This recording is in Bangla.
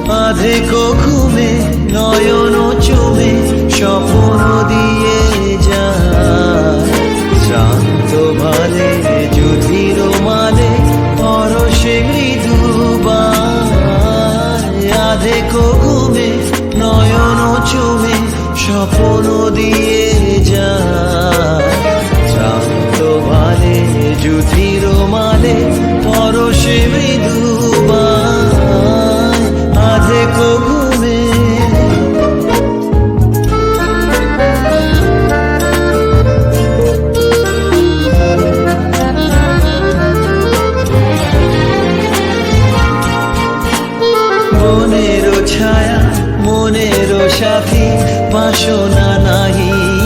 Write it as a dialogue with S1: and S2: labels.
S1: আধেকো ঘুমে নয়ন চুমে স্বপ্ন দিয়ে যায়। শ্রান্ত ভালে যুধির মালে পরশে মৃদুবায়। আধেকো ঘুমে নয়ন চুমে স্বপ্ন দিয়ে যায়। শ্রান্ত ভালে যুধির মালে পরশে মৃদুবায়। আধেকো ঘুমে মনেরও ছায়া মনেরও সাথী বাসনা নাহি